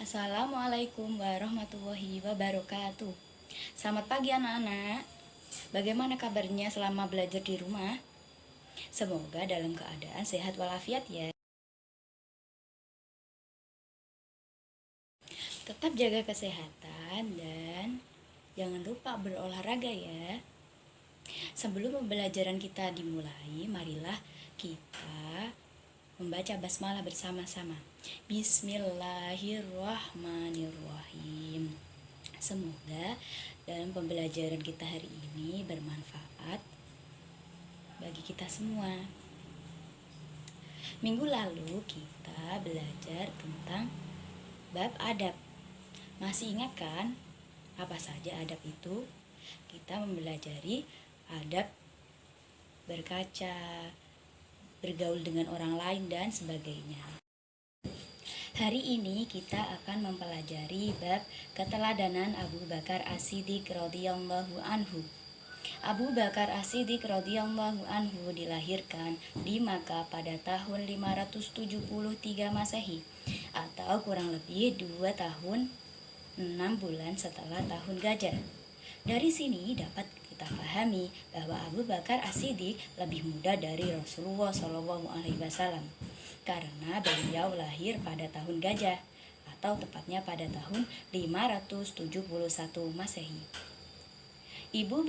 Assalamualaikum warahmatullahi wabarakatuh. Selamat pagi anak-anak. Bagaimana kabarnya selama belajar di rumah? Semoga dalam keadaan sehat walafiat ya. Tetap jaga kesehatan dan jangan lupa berolahraga ya. Sebelum pembelajaran kita dimulai, marilah kita membaca basmalah bersama-sama. Bismillahirrahmanirrahim. Semoga dalam pembelajaran kita hari ini bermanfaat bagi kita semua. Minggu lalu kita belajar tentang bab adab. Masih ingat kan apa saja adab itu? Kita mempelajari adab berkaca, bergaul dengan orang lain dan sebagainya. Hari ini kita akan mempelajari bab keteladanan Abu Bakar As-Siddiq radhiyallahu anhu. Abu Bakar As-Siddiq radhiyallahu anhu dilahirkan di Makkah pada tahun 573 Masehi atau kurang lebih 2 tahun 6 bulan setelah tahun gajah. Dari sini dapat kita pahami bahwa Abu Bakar As-Siddiq lebih muda dari Rasulullah SAW karena beliau lahir pada tahun gajah atau tepatnya pada tahun 571 Masehi. Ibu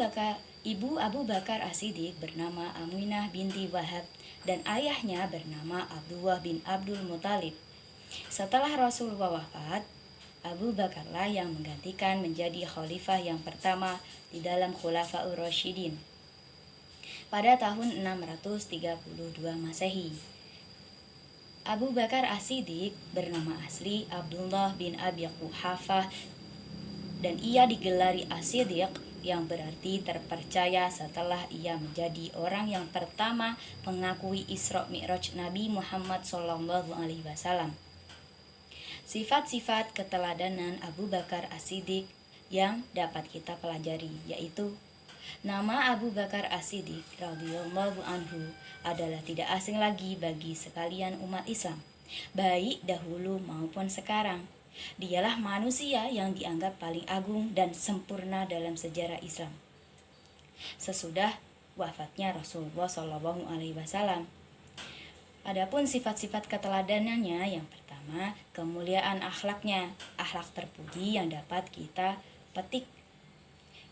Abu Bakar As-Siddiq bernama Aminah binti Wahab dan ayahnya bernama Abdullah bin Abdul Muthalib. Setelah Rasulullah wafat, Abu Bakarlah yang menggantikan menjadi khalifah yang pertama di dalam Khulafaur Rasyidin pada tahun 632 Masehi. Abu Bakar As-Siddiq bernama asli Abdullah bin Abi Quhafah dan ia digelari As-Siddiq yang berarti terpercaya setelah ia menjadi orang yang pertama mengakui Isra Mi'raj Nabi Muhammad SAW. Sifat-sifat keteladanan Abu Bakar As-Siddiq yang dapat kita pelajari yaitu nama Abu Bakar As-Siddiq radhiyallahu anhu adalah tidak asing lagi bagi sekalian umat Islam, baik dahulu maupun sekarang. Dialah manusia yang dianggap paling agung dan sempurna dalam sejarah Islam sesudah wafatnya Rasulullah SAW. Adapun sifat-sifat keteladanannya, yang pertama, kemuliaan akhlaknya, akhlak terpuji yang dapat kita petik.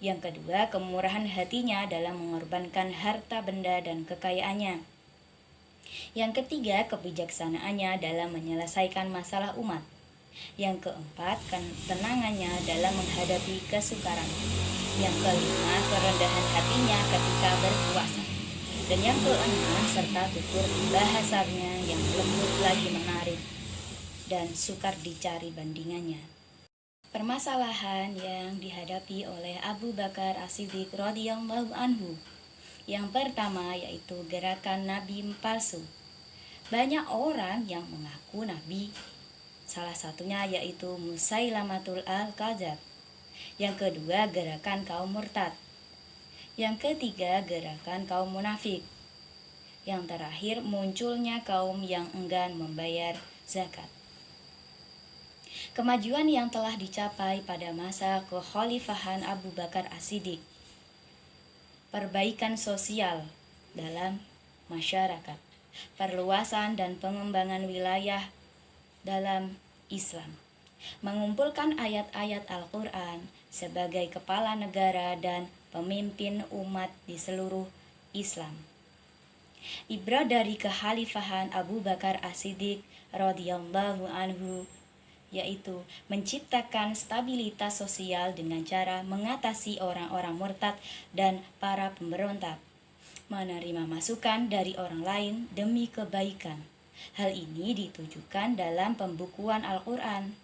Yang kedua, kemurahan hatinya dalam mengorbankan harta benda dan kekayaannya. Yang ketiga, kebijaksanaannya dalam menyelesaikan masalah umat. Yang keempat, ketenangannya dalam menghadapi kesukaran. Yang kelima, kerendahan hatinya ketika berpuasa. Dan yang keenam, serta tutur bahasanya yang lembut lagi menarik dan sukar dicari bandingannya. Permasalahan yang dihadapi oleh Abu Bakar As-Siddiq radhiyallahu anhu. Yang pertama yaitu gerakan nabi palsu. Banyak orang yang mengaku nabi, salah satunya yaitu Musailamatul Al-Kadzab. Yang kedua, gerakan kaum murtad. Yang ketiga, gerakan kaum munafik. Yang terakhir, munculnya kaum yang enggan membayar zakat. Kemajuan yang telah dicapai pada masa kekhalifahan Abu Bakar As-Siddiq. Perbaikan sosial dalam masyarakat. Perluasan dan pengembangan wilayah dalam Islam. Mengumpulkan ayat-ayat Al-Quran sebagai kepala negara dan pemimpin umat di seluruh Islam. Ibrah dari kekhalifahan Abu Bakar As-Siddiq radhiyallahu anhu yaitu menciptakan stabilitas sosial dengan cara mengatasi orang-orang murtad dan para pemberontak, menerima masukan dari orang lain demi kebaikan. Hal ini ditujukan dalam pembukuan Al-Quran.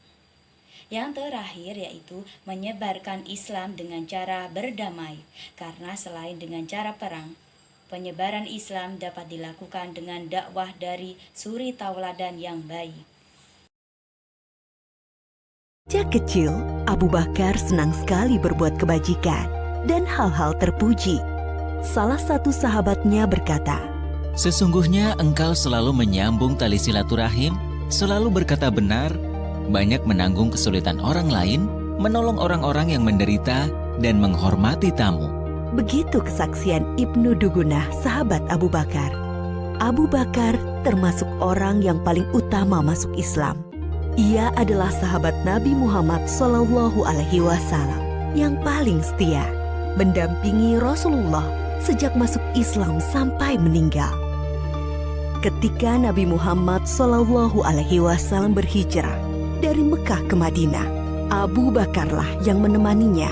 Yang terakhir yaitu menyebarkan Islam dengan cara berdamai, karena selain dengan cara perang, penyebaran Islam dapat dilakukan dengan dakwah dari suri tauladan yang baik. Sejak kecil, Abu Bakar senang sekali berbuat kebajikan dan hal-hal terpuji. Salah satu sahabatnya berkata, "Sesungguhnya engkau selalu menyambung tali silaturahim, selalu berkata benar, banyak menanggung kesulitan orang lain, menolong orang-orang yang menderita, dan menghormati tamu. Begitu kesaksian Ibnu Dugunah, sahabat Abu Bakar. Abu Bakar termasuk orang yang paling utama masuk Islam. Ia adalah sahabat Nabi Muhammad SAW yang paling setia, mendampingi Rasulullah sejak masuk Islam sampai meninggal. Ketika Nabi Muhammad SAW berhijrah dari Mekah ke Madinah, Abu Bakarlah yang menemaninya.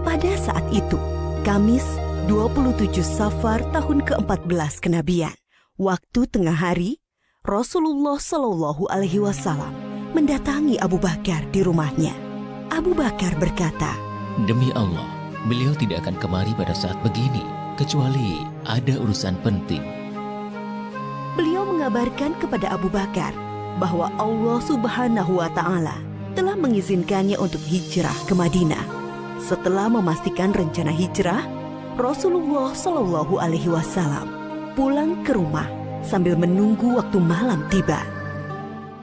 Pada saat itu, Kamis 27 Safar tahun ke-14 kenabian, waktu tengah hari, Rasulullah SAW mendatangi Abu Bakar di rumahnya. Abu Bakar berkata, "Demi Allah, beliau tidak akan kemari pada saat begini, kecuali ada urusan penting." Beliau mengabarkan kepada Abu Bakar bahwa Allah Subhanahu wa Ta'ala telah mengizinkannya untuk hijrah ke Madinah. Setelah memastikan rencana hijrah, Rasulullah SAW pulang ke rumah sambil menunggu waktu malam tiba.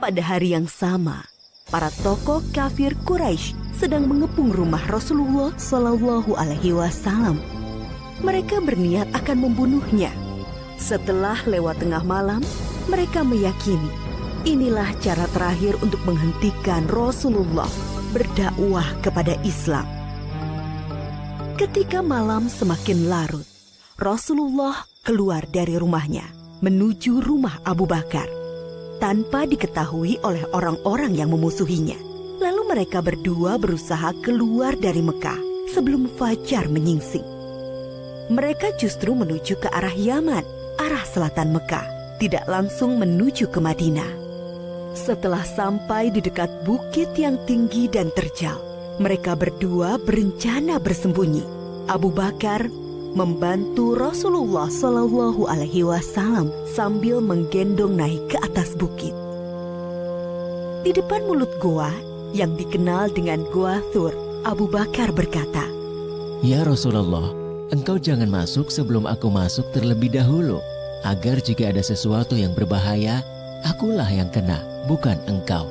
Pada hari yang sama, para tokoh kafir Quraisy sedang mengepung rumah Rasulullah SAW. Mereka berniat akan membunuhnya. Setelah lewat tengah malam, mereka meyakini inilah cara terakhir untuk menghentikan Rasulullah berdakwah kepada Islam. Ketika malam semakin larut, Rasulullah keluar dari rumahnya menuju rumah Abu Bakar tanpa diketahui oleh orang-orang yang memusuhinya. Lalu mereka berdua berusaha keluar dari Mekah sebelum fajar menyingsing. Mereka justru menuju ke arah Yaman, arah selatan Mekah, tidak langsung menuju ke Madinah. Setelah sampai di dekat bukit yang tinggi dan terjal, mereka berdua berencana bersembunyi. Abu Bakar membantu Rasulullah SAW sambil menggendong naik ke atas bukit. Di depan mulut goa yang dikenal dengan Goa Thur, Abu Bakar berkata, "Ya Rasulullah, engkau jangan masuk sebelum aku masuk terlebih dahulu, agar jika ada sesuatu yang berbahaya, akulah yang kena, bukan engkau."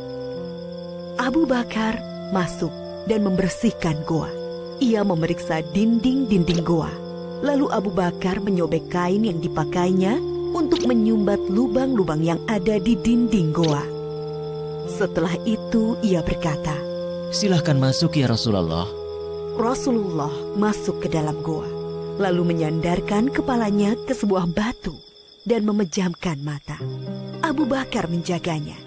Abu Bakar masuk dan membersihkan goa. Ia memeriksa dinding-dinding goa. Lalu Abu Bakar menyobek kain yang dipakainya untuk menyumbat lubang-lubang yang ada di dinding goa. Setelah itu ia berkata, "Silahkan masuk ya Rasulullah." Rasulullah masuk ke dalam goa, lalu menyandarkan kepalanya ke sebuah batu dan memejamkan mata. Abu Bakar menjaganya.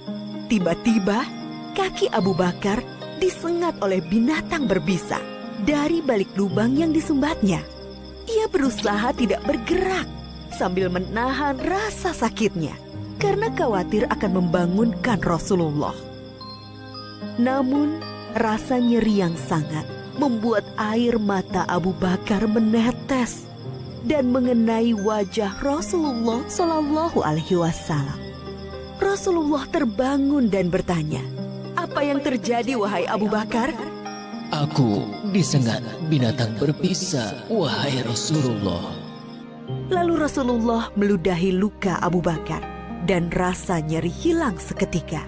Tiba-tiba kaki Abu Bakar disengat oleh binatang berbisa dari balik lubang yang disumbatnya. Ia berusaha tidak bergerak sambil menahan rasa sakitnya karena khawatir akan membangunkan Rasulullah. Namun rasa nyeri yang sangat membuat air mata Abu Bakar menetes dan mengenai wajah Rasulullah SAW. Rasulullah terbangun dan bertanya, "Apa yang terjadi, wahai Abu Bakar?" "Aku disengat binatang berbisa, wahai Rasulullah." Lalu Rasulullah meludahi luka Abu Bakar dan rasa nyeri hilang seketika.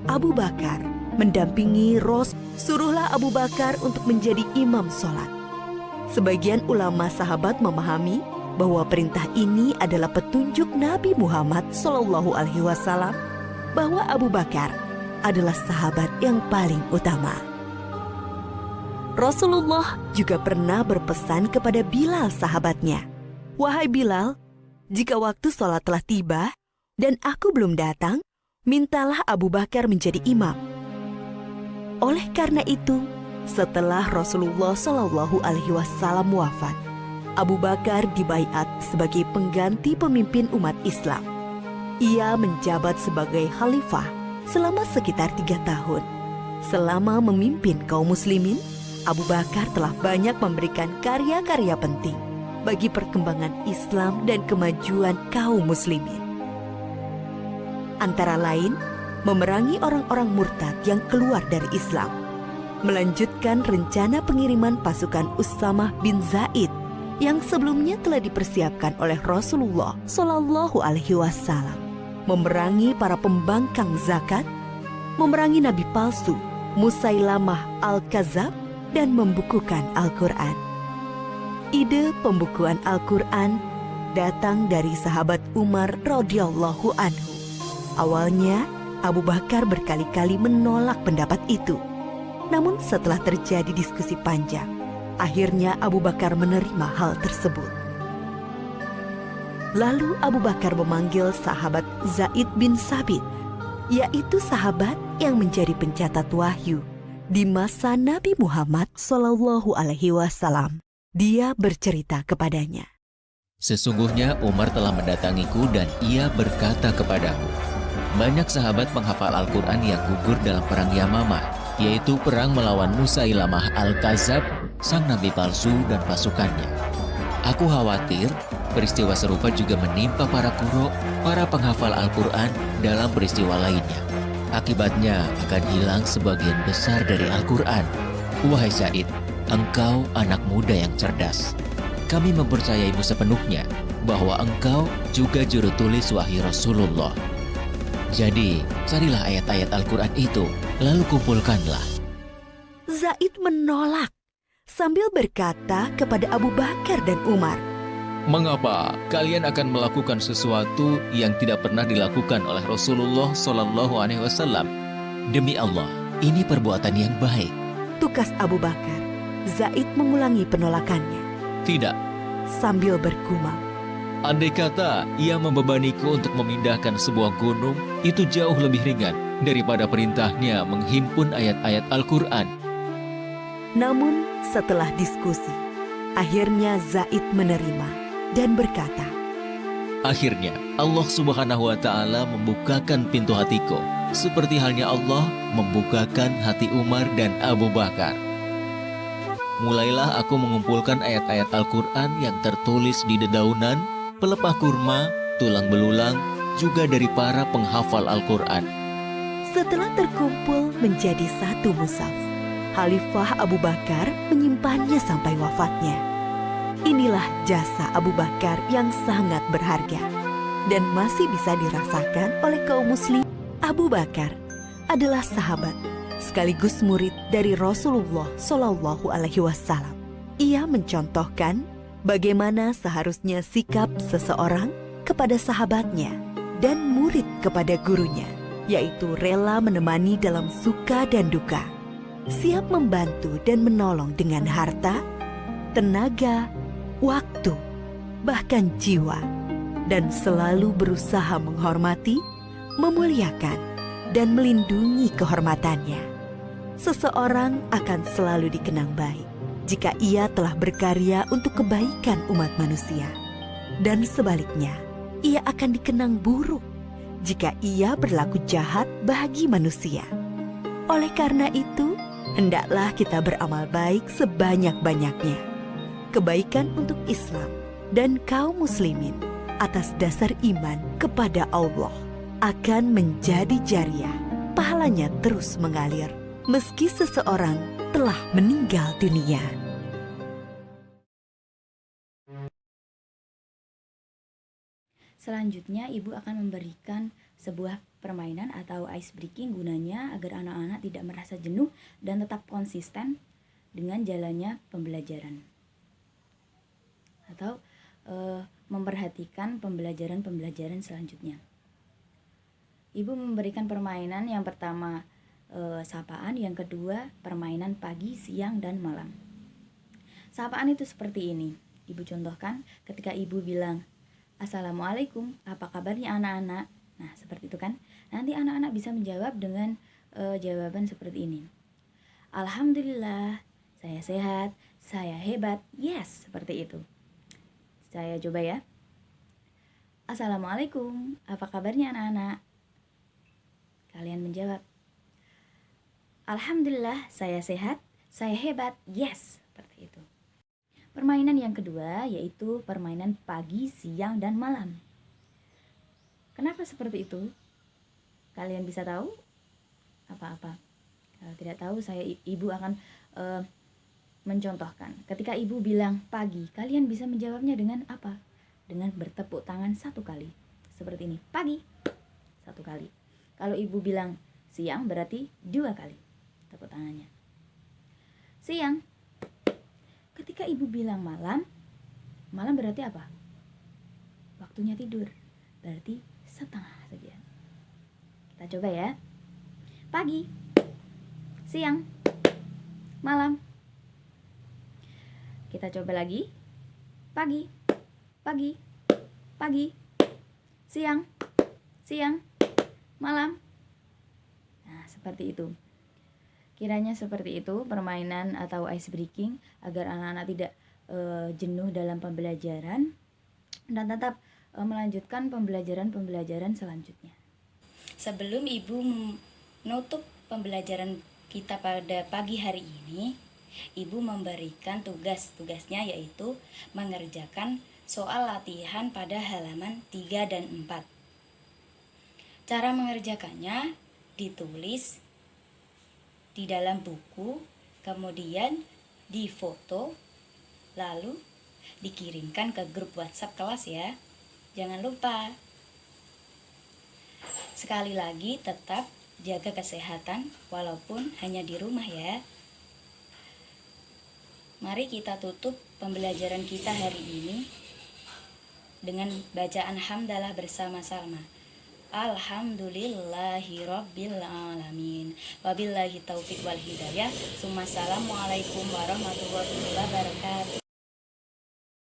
Abu Bakar mendampingi suruhlah Abu Bakar untuk menjadi imam sholat. Sebagian ulama sahabat memahami bahwa perintah ini adalah petunjuk Nabi Muhammad SAW bahwa Abu Bakar adalah sahabat yang paling utama. Rasulullah juga pernah berpesan kepada Bilal sahabatnya, "Wahai Bilal, jika waktu sholat telah tiba dan aku belum datang, mintalah Abu Bakar menjadi imam." Oleh karena itu, setelah Rasulullah SAW wafat, Abu Bakar dibaiat sebagai pengganti pemimpin umat Islam. Ia menjabat sebagai khalifah selama sekitar 3 tahun. Selama memimpin kaum muslimin, Abu Bakar telah banyak memberikan karya-karya penting bagi perkembangan Islam dan kemajuan kaum muslimin. Antara lain, memerangi orang-orang murtad yang keluar dari Islam, melanjutkan rencana pengiriman pasukan Usamah bin Zaid yang sebelumnya telah dipersiapkan oleh Rasulullah SAW, memerangi para pembangkang zakat, memerangi nabi palsu Musailamah Al-Kadzab dan membukukan Al-Quran. Ide pembukuan Al-Quran datang dari sahabat Umar radhiyallahu anhu. Awalnya, Abu Bakar berkali-kali menolak pendapat itu. Namun setelah terjadi diskusi panjang, akhirnya Abu Bakar menerima hal tersebut. Lalu Abu Bakar memanggil sahabat Zaid bin Sabit, yaitu sahabat yang menjadi pencatat wahyu di masa Nabi Muhammad SAW. Dia bercerita kepadanya, Sesungguhnya Umar telah mendatangiku dan ia berkata kepadaku, banyak sahabat penghafal Al-Quran yang gugur dalam perang Yamamah, yaitu perang melawan Musailamah Al-Kadzab, sang nabi palsu dan pasukannya. Aku khawatir peristiwa serupa juga menimpa para qurra, para penghafal Al-Quran dalam peristiwa lainnya. Akibatnya akan hilang sebagian besar dari Al-Quran. Wahai Zaid, engkau anak muda yang cerdas. Kami mempercayaimu sepenuhnya bahwa engkau juga juru tulis wahyu Rasulullah. Jadi, carilah ayat-ayat Al-Quran itu, lalu kumpulkanlah. Zaid menolak sambil berkata kepada Abu Bakar dan Umar, Mengapa kalian akan melakukan sesuatu yang tidak pernah dilakukan oleh Rasulullah SAW? Demi Allah, ini perbuatan yang baik. tukas Abu Bakar. Zaid mengulangi penolakannya Tidak, sambil bergumam, andai kata ia membebaniku untuk memindahkan sebuah gunung, itu jauh lebih ringan daripada perintahnya menghimpun ayat-ayat Al-Quran. namun setelah diskusi, akhirnya Zaid menerima dan berkata, Akhirnya, Allah Subhanahu wa Ta'ala membukakan pintu hatiku, seperti halnya Allah membukakan hati Umar dan Abu Bakar. Mulailah aku mengumpulkan ayat-ayat Al-Quran yang tertulis di dedaunan, pelepah kurma, tulang belulang, juga dari para penghafal Al-Quran. setelah terkumpul menjadi satu mushaf, Khalifah Abu Bakar menyimpannya sampai wafatnya. Inilah jasa Abu Bakar yang sangat berharga dan masih bisa dirasakan oleh kaum muslim. Abu Bakar adalah sahabat sekaligus murid dari Rasulullah SAW. Ia mencontohkan bagaimana seharusnya sikap seseorang kepada sahabatnya dan murid kepada gurunya, yaitu rela menemani dalam suka dan duka, siap membantu dan menolong dengan harta, tenaga, waktu, bahkan jiwa, dan selalu berusaha menghormati, memuliakan, dan melindungi kehormatannya. Seseorang akan selalu dikenang baik jika ia telah berkarya untuk kebaikan umat manusia. Dan sebaliknya, ia akan dikenang buruk jika ia berlaku jahat bagi manusia. Oleh karena itu, hendaklah kita beramal baik sebanyak-banyaknya. Kebaikan untuk Islam dan kaum muslimin atas dasar iman kepada Allah akan menjadi jariah. Pahalanya terus mengalir meski seseorang telah meninggal dunia. Selanjutnya, ibu akan memberikan sebuah permainan atau ice breaking gunanya agar anak-anak tidak merasa jenuh dan tetap konsisten dengan jalannya pembelajaran. Atau memperhatikan pembelajaran selanjutnya. Ibu memberikan permainan yang pertama sapaan, yang kedua permainan pagi, siang, dan malam. Sapaan itu seperti ini. Ibu contohkan ketika ibu bilang, Assalamualaikum, apa kabarnya anak-anak? Nah, seperti itu kan. Nanti anak-anak bisa menjawab dengan jawaban seperti ini. Alhamdulillah, saya sehat, saya hebat. Yes, seperti itu. Saya coba ya. Assalamualaikum, apa kabarnya anak-anak? Kalian menjawab, Alhamdulillah, saya sehat, saya hebat. Yes, seperti itu. Permainan yang kedua yaitu permainan pagi, siang, dan malam. Kenapa seperti itu? Kalian bisa tahu? Apa-apa? Kalau tidak tahu, ibu akan mencontohkan. Ketika ibu bilang pagi, kalian bisa menjawabnya dengan apa? Dengan bertepuk tangan 1 kali. Seperti ini, pagi, 1 kali. Kalau ibu bilang Siang berarti 2 kali tepuk tangannya. Siang. Ketika ibu bilang malam, malam berarti apa? Waktunya tidur. Berarti setengah saja. Kita coba ya. Pagi, siang, malam. Kita coba lagi. Pagi, pagi, pagi, siang, siang, malam. Nah, seperti itu. Kiranya seperti itu permainan atau ice breaking agar anak-anak tidak jenuh dalam pembelajaran dan tetap melanjutkan pembelajaran selanjutnya. Sebelum Ibu menutup pembelajaran kita pada pagi hari ini, Ibu memberikan tugasnya yaitu mengerjakan soal latihan pada halaman 3 dan 4. Cara mengerjakannya ditulis di dalam buku, kemudian difoto, lalu dikirimkan ke grup WhatsApp kelas ya. Jangan lupa. Sekali lagi tetap jaga kesehatan walaupun hanya di rumah ya. Mari kita tutup pembelajaran kita hari ini dengan bacaan hamdalah bersama-sama. Alhamdulillahirabbil alamin. Wabillahi taufik wal hidayah. Assalamualaikum warahmatullahi wabarakatuh.